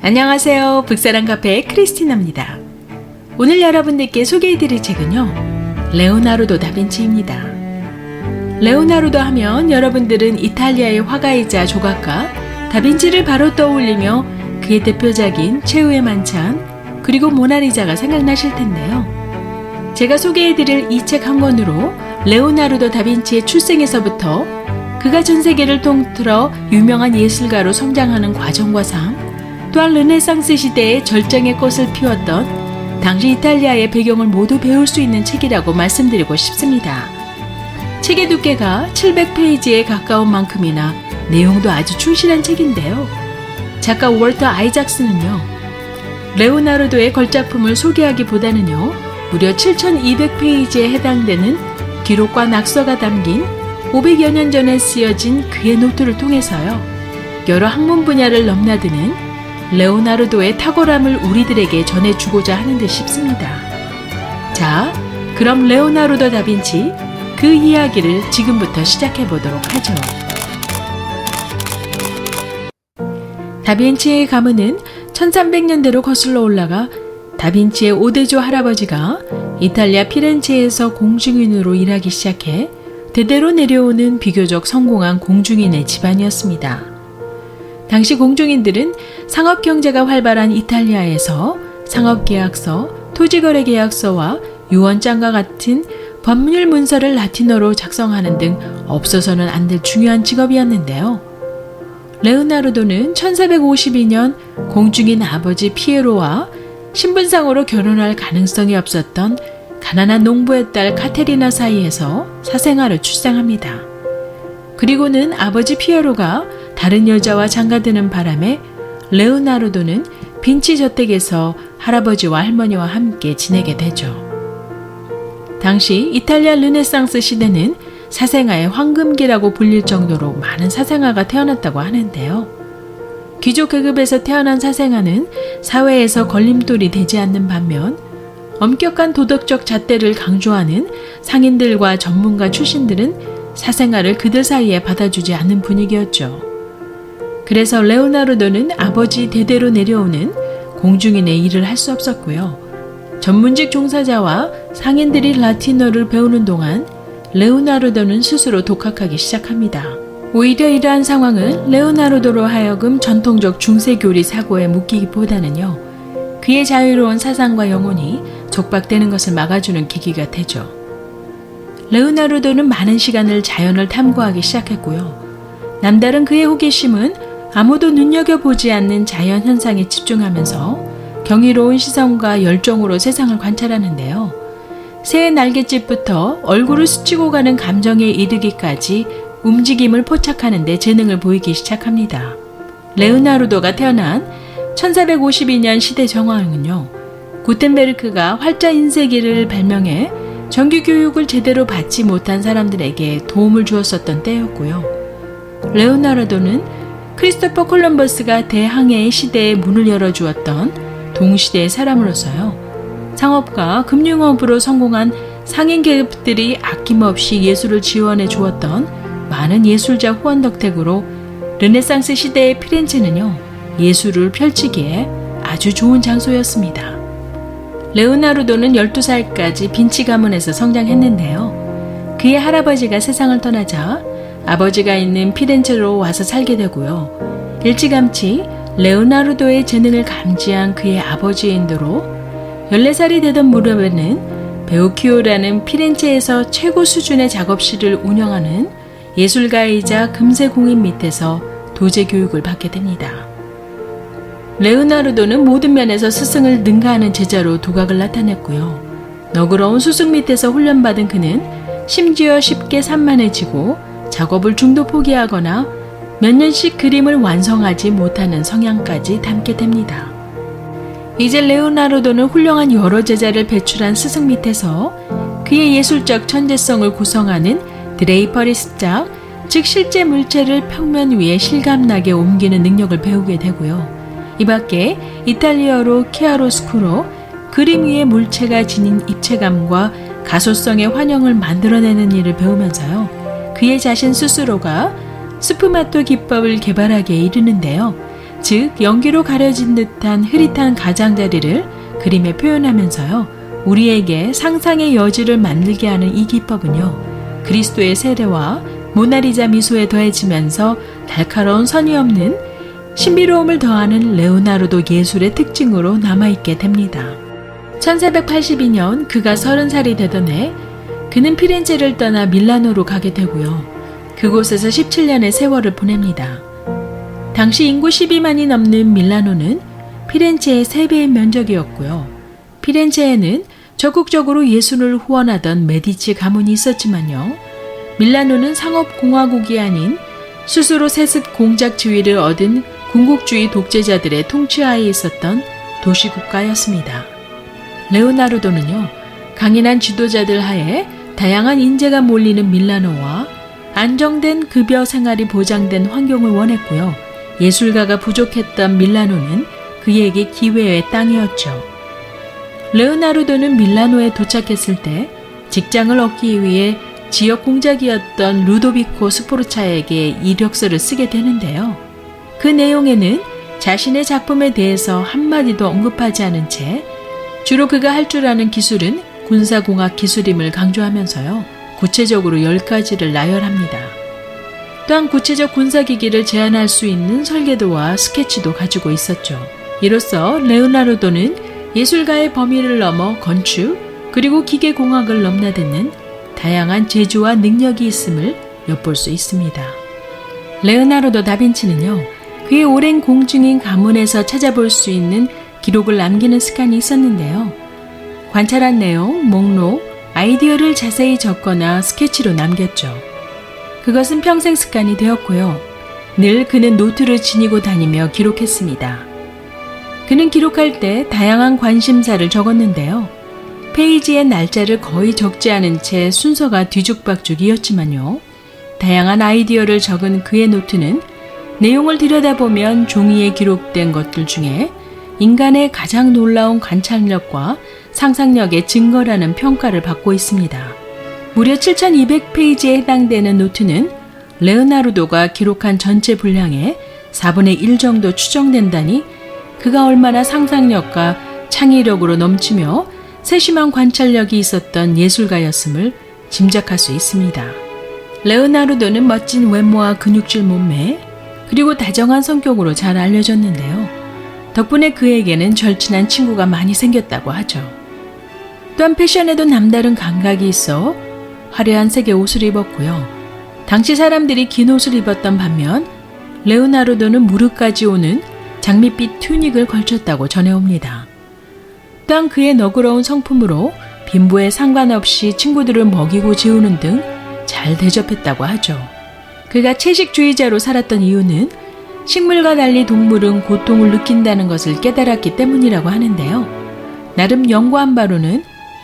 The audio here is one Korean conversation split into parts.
안녕하세요. 북사랑 카페 크리스티나입니다. 오늘 여러분들께 소개해드릴 책은요, 레오나르도 다빈치입니다. 레오나르도 하면 여러분들은 이탈리아의 화가이자 조각가 다빈치를 바로 떠올리며 그의 대표작인 최후의 만찬 그리고 모나리자가 생각나실 텐데요. 제가 소개해드릴 이 책 한 권으로 레오나르도 다빈치의 출생에서부터 그가 전 세계를 통틀어 유명한 예술가로 성장하는 과정과 삶, 또한 르네상스 시대의 절정의 꽃을 피웠던 당시 이탈리아의 배경을 모두 배울 수 있는 책이라고 말씀드리고 싶습니다. 책의 두께가 700페이지에 가까운 만큼이나 내용도 아주 충실한 책인데요. 작가 월터 아이작스는요, 레오나르도의 걸작품을 소개하기보다는요, 무려 7200페이지에 해당되는 기록과 낙서가 담긴 500여 년 전에 쓰여진 그의 노트를 통해서요, 여러 학문 분야를 넘나드는 레오나르도의 탁월함을 우리들에게 전해주고자 하는 듯 싶습니다. 자, 그럼 레오나르도 다빈치 그 이야기를 지금부터 시작해보도록 하죠. 다빈치의 가문은 1300년대로 거슬러 올라가 다빈치의 5대조 할아버지가 이탈리아 피렌체에서 공중인으로 일하기 시작해 대대로 내려오는 비교적 성공한 공중인의 집안이었습니다. 당시 공중인들은 상업경제가 활발한 이탈리아에서 상업계약서, 토지거래계약서와 유언장과 같은 법률 문서를 라틴어로 작성하는 등 없어서는 안 될 중요한 직업이었는데요. 레오나르도는 1452년 공중인 아버지 피에로와 신분상으로 결혼할 가능성이 없었던 가난한 농부의 딸 카테리나 사이에서 사생아를 출생합니다. 그리고는 아버지 피에로가 다른 여자와 장가드는 바람에 레오나르도는 빈치 저택에서 할아버지와 할머니와 함께 지내게 되죠. 당시 이탈리아 르네상스 시대는 사생아의 황금기라고 불릴 정도로 많은 사생아가 태어났다고 하는데요. 귀족 계급에서 태어난 사생아는 사회에서 걸림돌이 되지 않는 반면 엄격한 도덕적 잣대를 강조하는 상인들과 전문가 출신들은 사생아를 그들 사이에 받아주지 않는 분위기였죠. 그래서 레오나르도는 아버지 대대로 내려오는 공중인의 일을 할 수 없었고요. 전문직 종사자와 상인들이 라틴어를 배우는 동안 레오나르도는 스스로 독학하기 시작합니다. 오히려 이러한 상황은 레오나르도로 하여금 전통적 중세교리 사고에 묶이기보다는요, 그의 자유로운 사상과 영혼이 촉박되는 것을 막아주는 계기가 되죠. 레오나르도는 많은 시간을 자연을 탐구하기 시작했고요. 남다른 그의 호기심은 아무도 눈여겨보지 않는 자연 현상에 집중하면서 경이로운 시선과 열정으로 세상을 관찰하는데요. 새의 날갯짓부터 얼굴을 스치고 가는 감정에 이르기까지 움직임을 포착하는 데 재능을 보이기 시작합니다. 레오나르도가 태어난 1452년 시대 정황은요, 구텐베르크가 활자 인쇄기를 발명해 정규교육을 제대로 받지 못한 사람들에게 도움을 주었었던 때였고요. 레오나르도는 크리스토퍼 콜럼버스가 대항해의 시대에 문을 열어주었던 동시대의 사람으로서요, 상업과 금융업으로 성공한 상인 계급들이 아낌없이 예술을 지원해 주었던 많은 예술자 후원 덕택으로 르네상스 시대의 피렌체는요, 예술을 펼치기에 아주 좋은 장소였습니다. 레오나르도는 12살까지 빈치 가문에서 성장했는데요. 그의 할아버지가 세상을 떠나자 아버지가 있는 피렌체로 와서 살게 되고요. 일찌감치 레오나르도의 재능을 감지한 그의 아버지의 인도로 14살이 되던 무렵에는 베오키오라는 피렌체에서 최고 수준의 작업실을 운영하는 예술가이자 금세 공인 밑에서 도제 교육을 받게 됩니다. 레오나르도는 모든 면에서 스승을 능가하는 제자로 두각을 나타냈고요. 너그러운 스승 밑에서 훈련받은 그는 심지어 쉽게 산만해지고 작업을 중도 포기하거나 몇 년씩 그림을 완성하지 못하는 성향까지 담게 됩니다. 이제 레오나르도는 훌륭한 여러 제자를 배출한 스승 밑에서 그의 예술적 천재성을 구성하는 드레이퍼리스작, 즉 실제 물체를 평면 위에 실감나게 옮기는 능력을 배우게 되고요. 이 밖에 이탈리아로 치아로스쿠로, 그림 위에 물체가 지닌 입체감과 가소성의 환영을 만들어내는 일을 배우면서요, 그의 자신 스스로가 스푸마토 기법을 개발하기에 이르는데요. 즉 연기로 가려진 듯한 흐릿한 가장자리를 그림에 표현하면서요, 우리에게 상상의 여지를 만들게 하는 이 기법은요, 그리스도의 세례와 모나리자 미소에 더해지면서 날카로운 선이 없는 신비로움을 더하는 레오나르도 예술의 특징으로 남아있게 됩니다. 1482년 그가 30살이 되던 해 그는 피렌체를 떠나 밀라노로 가게 되고요. 그곳에서 17년의 세월을 보냅니다. 당시 인구 12만이 넘는 밀라노는 피렌체의 3배의 면적이었고요. 피렌체에는 적극적으로 예술을 후원하던 메디치 가문이 있었지만요, 밀라노는 상업공화국이 아닌 스스로 세습 공작 지위를 얻은 군국주의 독재자들의 통치하에 있었던 도시국가였습니다. 레오나르도는요, 강인한 지도자들 하에 다양한 인재가 몰리는 밀라노와 안정된 급여 생활이 보장된 환경을 원했고요. 예술가가 부족했던 밀라노는 그에게 기회의 땅이었죠. 레오나르도는 밀라노에 도착했을 때 직장을 얻기 위해 지역 공작이었던 루도비코 스포르차에게 이력서를 쓰게 되는데요. 그 내용에는 자신의 작품에 대해서 한마디도 언급하지 않은 채 주로 그가 할 줄 아는 기술은 군사공학 기술임을 강조하면서요, 구체적으로 10가지를 나열합니다. 또한 구체적 군사기기를 제한할 수 있는 설계도와 스케치도 가지고 있었죠. 이로써 레오나르도는 예술가의 범위를 넘어 건축 그리고 기계공학을 넘나드는 다양한 재주와 능력이 있음을 엿볼 수 있습니다. 레오나르도 다빈치는요, 그의 오랜 공중인 가문에서 찾아볼 수 있는 기록을 남기는 습관이 있었는데요. 관찰한 내용, 목록, 아이디어를 자세히 적거나 스케치로 남겼죠. 그것은 평생 습관이 되었고요. 늘 그는 노트를 지니고 다니며 기록했습니다. 그는 기록할 때 다양한 관심사를 적었는데요. 페이지의 날짜를 거의 적지 않은 채 순서가 뒤죽박죽이었지만요, 다양한 아이디어를 적은 그의 노트는 내용을 들여다보면 종이에 기록된 것들 중에 인간의 가장 놀라운 관찰력과 상상력의 증거라는 평가를 받고 있습니다. 무려 7200페이지에 해당되는 노트는 레오나르도가 기록한 전체 분량의 4분의 1 정도 추정된다니 그가 얼마나 상상력과 창의력으로 넘치며 세심한 관찰력이 있었던 예술가였음을 짐작할 수 있습니다. 레오나르도는 멋진 외모와 근육질 몸매, 그리고 다정한 성격으로 잘 알려졌는데요. 덕분에 그에게는 절친한 친구가 많이 생겼다고 하죠. 또한 패션에도 남다른 감각이 있어 화려한 색의 옷을 입었고요. 당시 사람들이 긴 옷을 입었던 반면 레오나르도는 무릎까지 오는 장밋빛 튜닉을 걸쳤다고 전해옵니다. 또한 그의 너그러운 성품으로 빈부에 상관없이 친구들을 먹이고 재우는 등 잘 대접했다고 하죠. 그가 채식주의자로 살았던 이유는 식물과 달리 동물은 고통을 느낀다는 것을 깨달았기 때문이라고 하는데요. 나름 연구한 바로는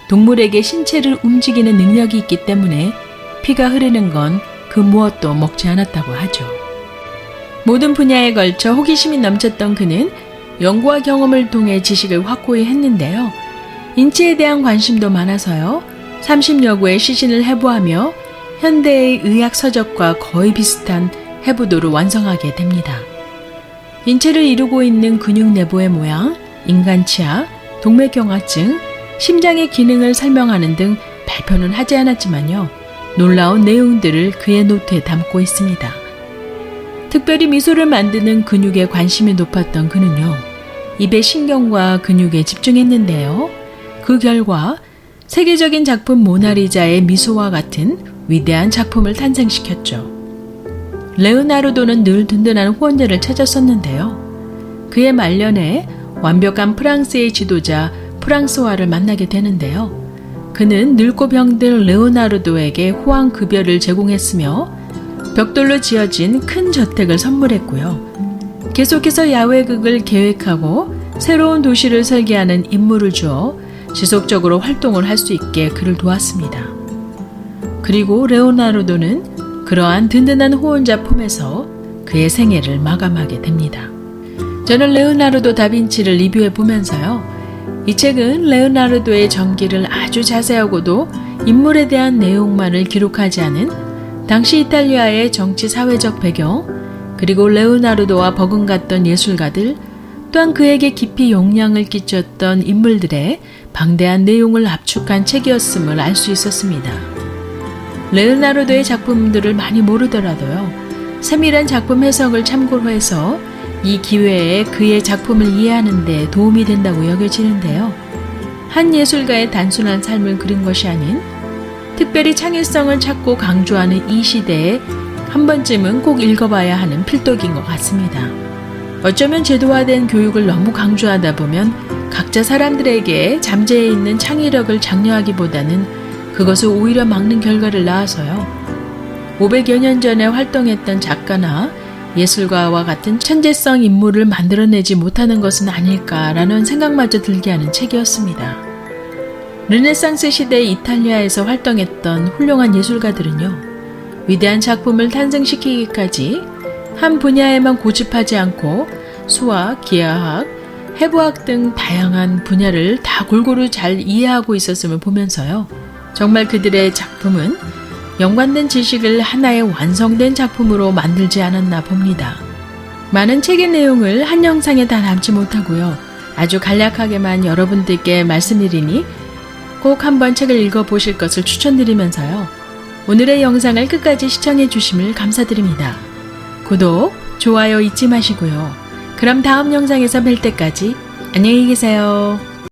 동물에게 신체를 움직이는 능력이 있기 때문에 피가 흐르는 건 그 무엇도 먹지 않았다고 하죠. 모든 분야에 걸쳐 호기심이 넘쳤던 그는 연구와 경험을 통해 지식을 확고히 했는데요. 인체에 대한 관심도 많아서요. 30여 구의 시신을 해부하며 현대의 의학 서적과 거의 비슷한 해부도를 완성하게 됩니다. 인체를 이루고 있는 근육 내부의 모양, 인간 치아, 동맥경화증, 심장의 기능을 설명하는 등 발표는 하지 않았지만요. 놀라운 내용들을 그의 노트에 담고 있습니다. 특별히 미소를 만드는 근육에 관심이 높았던 그는요. 입의 신경과 근육에 집중했는데요. 그 결과 세계적인 작품 모나리자의 미소와 같은 위대한 작품을 탄생시켰죠. 레오나르도는 늘 든든한 후원자를 찾았었는데요. 그의 말년에 완벽한 프랑스의 지도자 프랑스와를 만나게 되는데요. 그는 늙고 병든 레오나르도에게 호황급여를 제공했으며 벽돌로 지어진 큰 저택을 선물했고요. 계속해서 야외극을 계획하고 새로운 도시를 설계하는 임무를 주어 지속적으로 활동을 할 수 있게 그를 도왔습니다. 그리고 레오나르도는 그러한 든든한 후원자 품에서 그의 생애를 마감하게 됩니다. 저는 레오나르도 다빈치를 리뷰해 보면서요. 이 책은 레오나르도의 전기를 아주 자세하고도 인물에 대한 내용만을 기록하지 않은 당시 이탈리아의 정치 사회적 배경, 그리고 레오나르도와 버금갔던 예술가들, 또한 그에게 깊이 영향을 끼쳤던 인물들의 방대한 내용을 압축한 책이었음을 알 수 있었습니다. 레오나르도의 작품들을 많이 모르더라도요, 세밀한 작품 해석을 참고로 해서 이 기회에 그의 작품을 이해하는 데 도움이 된다고 여겨지는데요. 한 예술가의 단순한 삶을 그린 것이 아닌 특별히 창의성을 찾고 강조하는 이 시대에 한 번쯤은 꼭 읽어봐야 하는 필독인 것 같습니다. 어쩌면 제도화된 교육을 너무 강조하다 보면 각자 사람들에게 잠재해 있는 창의력을 장려하기보다는 그것을 오히려 막는 결과를 낳아서요. 500여 년 전에 활동했던 작가나 예술가와 같은 천재성 인물을 만들어내지 못하는 것은 아닐까라는 생각마저 들게 하는 책이었습니다. 르네상스 시대 이탈리아에서 활동했던 훌륭한 예술가들은요, 위대한 작품을 탄생시키기까지 한 분야에만 고집하지 않고 수학, 기하학, 해부학 등 다양한 분야를 다 골고루 잘 이해하고 있었음을 보면서요, 정말 그들의 작품은 연관된 지식을 하나의 완성된 작품으로 만들지 않았나 봅니다. 많은 책의 내용을 한 영상에 다 담지 못하고요, 아주 간략하게만 여러분들께 말씀드리니 꼭 한번 책을 읽어보실 것을 추천드리면서요, 오늘의 영상을 끝까지 시청해 주심을 감사드립니다. 구독, 좋아요 잊지 마시고요. 그럼 다음 영상에서 뵐 때까지 안녕히 계세요.